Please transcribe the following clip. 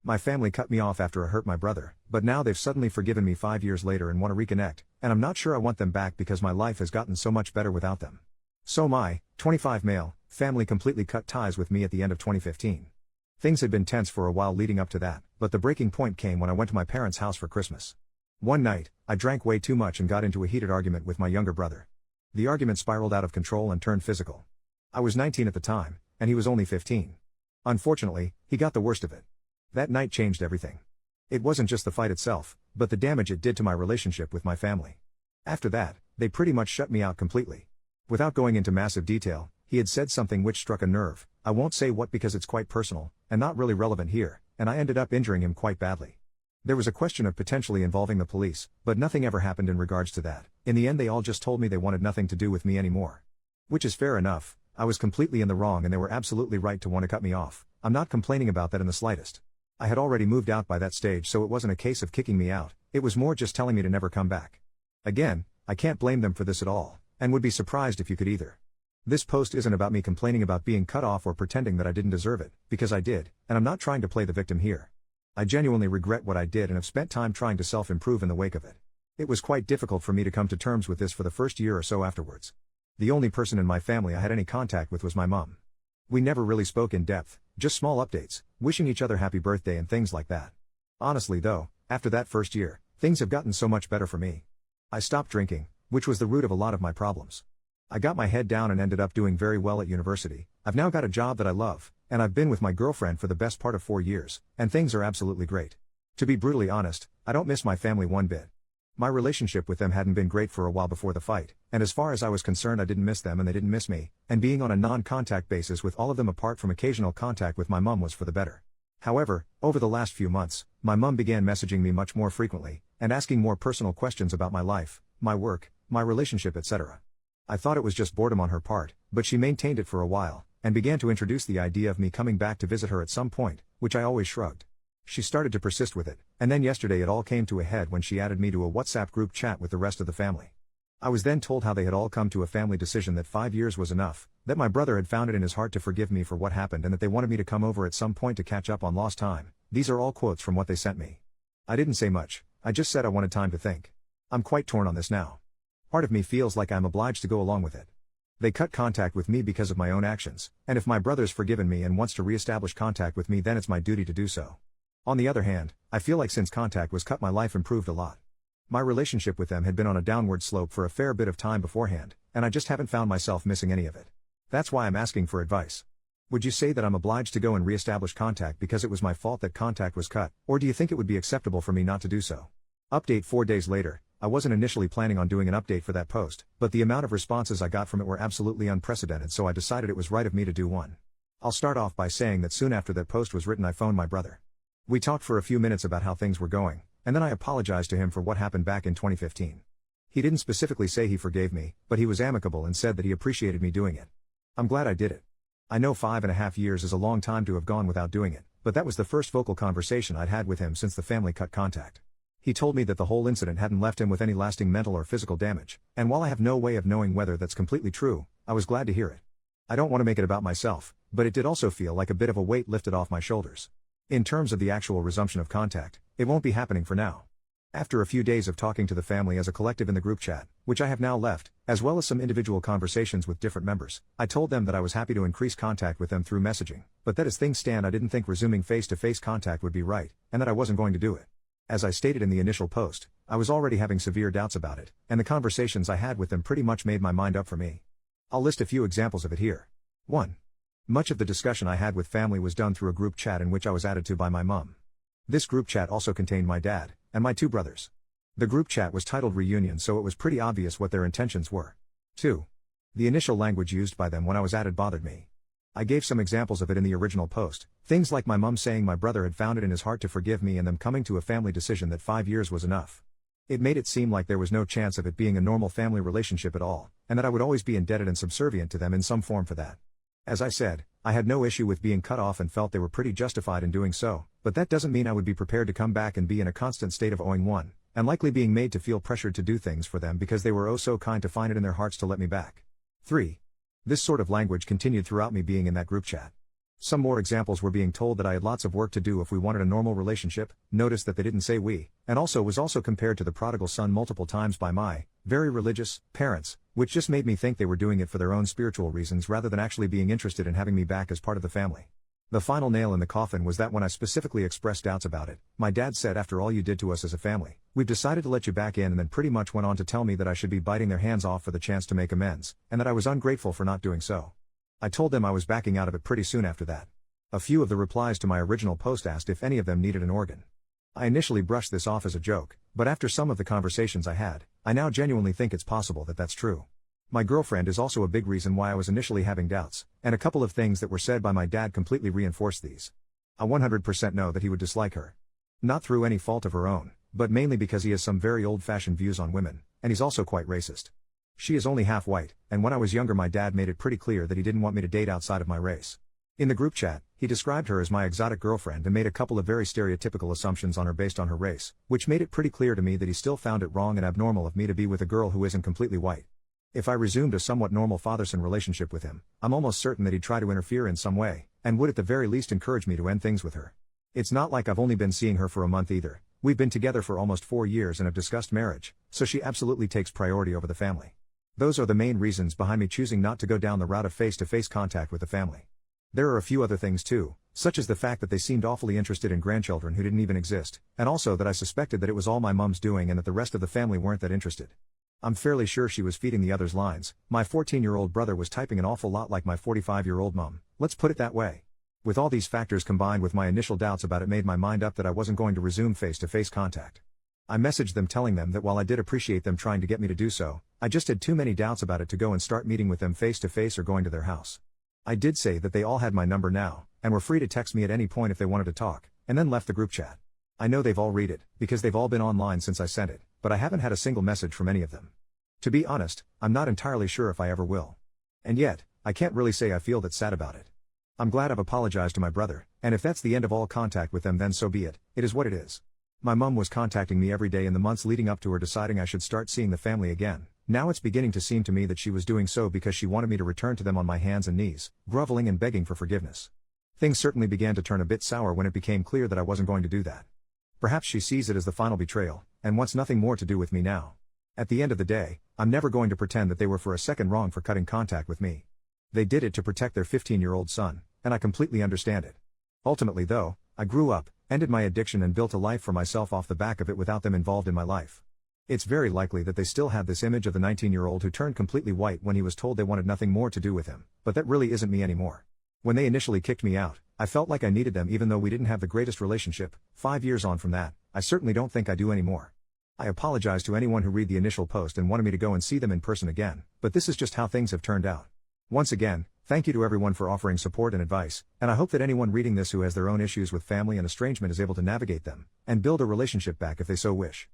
My family cut me off after I hurt my brother, but now they've suddenly forgiven me 5 years later and want to reconnect, and I'm not sure I want them back because my life has gotten so much better without them. So my 25 male family completely cut ties with me at the end of 2015. Things had been tense for a while leading up to that, but the breaking point came when I went to my parents' house for Christmas. One night, I drank way too much and got into a heated argument with my younger brother. The argument spiraled out of control and turned physical. I was 19 at the time, and he was only 15. Unfortunately, he got the worst of it. That night changed everything. It wasn't just the fight itself, but the damage it did to my relationship with my family. After that, they pretty much shut me out completely. Without going into massive detail, he had said something which struck a nerve. I won't say what because it's quite personal, and not really relevant here, and I ended up injuring him quite badly. There was a question of potentially involving the police, but nothing ever happened in regards to that. In the end they all just told me they wanted nothing to do with me anymore. Which is fair enough. I was completely in the wrong and they were absolutely right to want to cut me off. I'm not complaining about that in the slightest. I had already moved out by that stage, so it wasn't a case of kicking me out, it was more just telling me to never come back. Again, I can't blame them for this at all, and would be surprised if you could either. This post isn't about me complaining about being cut off or pretending that I didn't deserve it, because I did, and I'm not trying to play the victim here. I genuinely regret what I did and have spent time trying to self-improve in the wake of it. It was quite difficult for me to come to terms with this for the first year or so afterwards. The only person in my family I had any contact with was my mom. We never really spoke in depth, just small updates, wishing each other happy birthday and things like that. Honestly though, after that first year, things have gotten so much better for me. I stopped drinking, which was the root of a lot of my problems. I got my head down and ended up doing very well at university. I've now got a job that I love, and I've been with my girlfriend for the best part of 4 years, and things are absolutely great. To be brutally honest, I don't miss my family one bit. My relationship with them hadn't been great for a while before the fight, and as far as I was concerned I didn't miss them and they didn't miss me, and being on a non-contact basis with all of them apart from occasional contact with my mom was for the better. However, over the last few months, my mom began messaging me much more frequently, and asking more personal questions about my life, my work, my relationship, etc. I thought it was just boredom on her part, but she maintained it for a while, and began to introduce the idea of me coming back to visit her at some point, which I always shrugged. She started to persist with it, and then yesterday it all came to a head when she added me to a WhatsApp group chat with the rest of the family. I was then told how they had all come to a family decision that 5 years was enough, that my brother had found it in his heart to forgive me for what happened and that they wanted me to come over at some point to catch up on lost time. These are all quotes from what they sent me. I didn't say much, I just said I wanted time to think. I'm quite torn on this now. Part of me feels like I'm obliged to go along with it. They cut contact with me because of my own actions, and if my brother's forgiven me and wants to re-establish contact with me then it's my duty to do so. On the other hand, I feel like since contact was cut my life improved a lot. My relationship with them had been on a downward slope for a fair bit of time beforehand, and I just haven't found myself missing any of it. That's why I'm asking for advice. Would you say that I'm obliged to go and re-establish contact because it was my fault that contact was cut, or do you think it would be acceptable for me not to do so? Update 4 days later. I wasn't initially planning on doing an update for that post, but the amount of responses I got from it were absolutely unprecedented, so I decided it was right of me to do one. I'll start off by saying that soon after that post was written I phoned my brother. We talked for a few minutes about how things were going, and then I apologized to him for what happened back in 2015. He didn't specifically say he forgave me, but he was amicable and said that he appreciated me doing it. I'm glad I did it. I know 5.5 years is a long time to have gone without doing it, but that was the first vocal conversation I'd had with him since the family cut contact. He told me that the whole incident hadn't left him with any lasting mental or physical damage, and while I have no way of knowing whether that's completely true, I was glad to hear it. I don't want to make it about myself, but it did also feel like a bit of a weight lifted off my shoulders. In terms of the actual resumption of contact, it won't be happening for now. After a few days of talking to the family as a collective in the group chat, which I have now left, as well as some individual conversations with different members, I told them that I was happy to increase contact with them through messaging, but that as things stand I didn't think resuming face-to-face contact would be right, and that I wasn't going to do it. As I stated in the initial post, I was already having severe doubts about it, and the conversations I had with them pretty much made my mind up for me. I'll list a few examples of it here. 1. Much of the discussion I had with family was done through a group chat in which I was added to by my mom. This group chat also contained my dad, and my 2 brothers. The group chat was titled Reunion, so it was pretty obvious what their intentions were. 2. The initial language used by them when I was added bothered me. I gave some examples of it in the original post, things like my mum saying my brother had found it in his heart to forgive me and them coming to a family decision that 5 years was enough. It made it seem like there was no chance of it being a normal family relationship at all, and that I would always be indebted and subservient to them in some form for that. As I said, I had no issue with being cut off and felt they were pretty justified in doing so, but that doesn't mean I would be prepared to come back and be in a constant state of owing one, and likely being made to feel pressured to do things for them because they were oh so kind to find it in their hearts to let me back. 3. This sort of language continued throughout me being in that group chat. Some more examples were being told that I had lots of work to do if we wanted a normal relationship, noticed that they didn't say we, and also was compared to the prodigal son multiple times by my, very religious, parents, which just made me think they were doing it for their own spiritual reasons rather than actually being interested in having me back as part of the family. The final nail in the coffin was that when I specifically expressed doubts about it, my dad said, after all you did to us as a family, we've decided to let you back in, and then pretty much went on to tell me that I should be biting their hands off for the chance to make amends, and that I was ungrateful for not doing so. I told them I was backing out of it pretty soon after that. A few of the replies to my original post asked if any of them needed an organ. I initially brushed this off as a joke, but after some of the conversations I had, I now genuinely think it's possible that that's true. My girlfriend is also a big reason why I was initially having doubts, and a couple of things that were said by my dad completely reinforced these. I 100% know that he would dislike her. Not through any fault of her own, but mainly because he has some very old-fashioned views on women, and he's also quite racist. She is only half white, and when I was younger my dad made it pretty clear that he didn't want me to date outside of my race. In the group chat, he described her as my exotic girlfriend and made a couple of very stereotypical assumptions on her based on her race, which made it pretty clear to me that he still found it wrong and abnormal of me to be with a girl who isn't completely white. If I resumed a somewhat normal father-son relationship with him, I'm almost certain that he'd try to interfere in some way, and would at the very least encourage me to end things with her. It's not like I've only been seeing her for a month either. We've been together for almost 4 years and have discussed marriage, so she absolutely takes priority over the family. Those are the main reasons behind me choosing not to go down the route of face-to-face contact with the family. There are a few other things too, such as the fact that they seemed awfully interested in grandchildren who didn't even exist, and also that I suspected that it was all my mom's doing and that the rest of the family weren't that interested. I'm fairly sure she was feeding the others lines. My 14-year-old brother was typing an awful lot like my 45-year-old mom, let's put it that way. With all these factors combined with my initial doubts about it made my mind up that I wasn't going to resume face-to-face contact. I messaged them telling them that while I did appreciate them trying to get me to do so, I just had too many doubts about it to go and start meeting with them face-to-face or going to their house. I did say that they all had my number now, and were free to text me at any point if they wanted to talk, and then left the group chat. I know they've all read it, because they've all been online since I sent it, but I haven't had a single message from any of them. To be honest, I'm not entirely sure if I ever will. And yet, I can't really say I feel that sad about it. I'm glad I've apologized to my brother, and if that's the end of all contact with them then so be it, it is what it is. My mum was contacting me every day in the months leading up to her deciding I should start seeing the family again. Now it's beginning to seem to me that she was doing so because she wanted me to return to them on my hands and knees, groveling and begging for forgiveness. Things certainly began to turn a bit sour when it became clear that I wasn't going to do that. Perhaps she sees it as the final betrayal, and wants nothing more to do with me now. At the end of the day, I'm never going to pretend that they were for a second wrong for cutting contact with me. They did it to protect their 15-year-old son, and I completely understand it. Ultimately though, I grew up, ended my addiction and built a life for myself off the back of it without them involved in my life. It's very likely that they still have this image of the 19-year-old who turned completely white when he was told they wanted nothing more to do with him, but that really isn't me anymore. When they initially kicked me out, I felt like I needed them even though we didn't have the greatest relationship. 5 years on from that, I certainly don't think I do anymore. I apologize to anyone who read the initial post and wanted me to go and see them in person again, but this is just how things have turned out. Once again, thank you to everyone for offering support and advice, and I hope that anyone reading this who has their own issues with family and estrangement is able to navigate them, and build a relationship back if they so wish.